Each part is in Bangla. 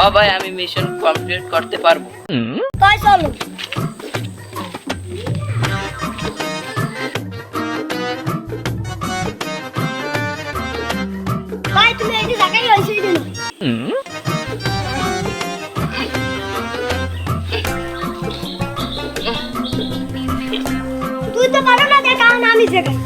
ও ভাই, আমি মিশন কমপ্লিট করতে পারবো। তাই চলো। ভাই তুমি এই যে জায়গায় রয়েছে দিন। তুই তো পারো না, দেখা আমি জায়গায়।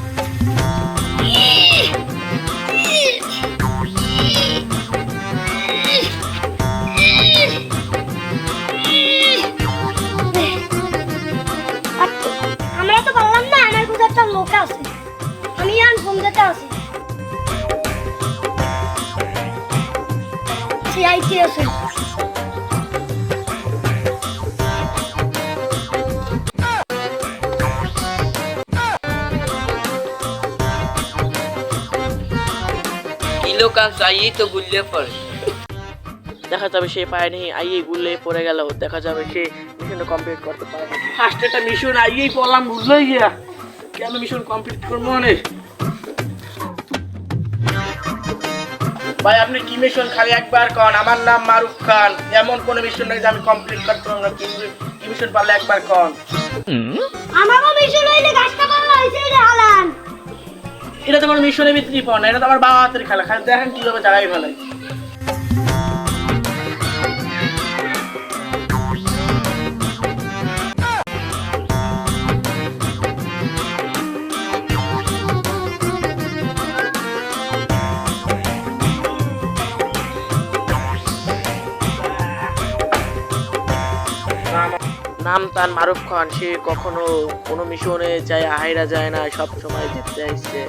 আমরা তো পারলাম না, আমার কোথাও একটা লোক আছে, আমি আর ফোন দিতে আছি। সিআইটি আছে। কিলো কাজ আইয়ে তো গুলিয়ে পড়ে। দেখা যাবে সে পায়নি, আইয়ে গুলে পড়ে গেল, দেখা যাবে সে মিশন কমপ্লিট করতে পারেনি। ফার্স্ট একটা মিশন আইয়েই পড়লাম, বুঝলোই গিয়া কেন মিশন কমপ্লিট করবো মানে। ভাই আপনি কি মিশন খালি একবার কন। আমার নাম মারুফ খান, এমন কোন মিশন নাই যে আমি কমপ্লিট করতে পারবো না। কি মিশন পারলে একবার কন। আমারও মিশন হইলে গাছটা পালা হইছে রে হালান। এটা তো কোনো মিশনের ভিতরেই পড়ে না, এটা তো আমার বাবা হাতের খেলা। খালি দেখেন কিভাবে জায়গায় ফেলাই। নাম তার মারুফ খান, সে কখনো কোনো মিশনে যায় আহাইরা যায় না, সব সময় জিততে আসছে।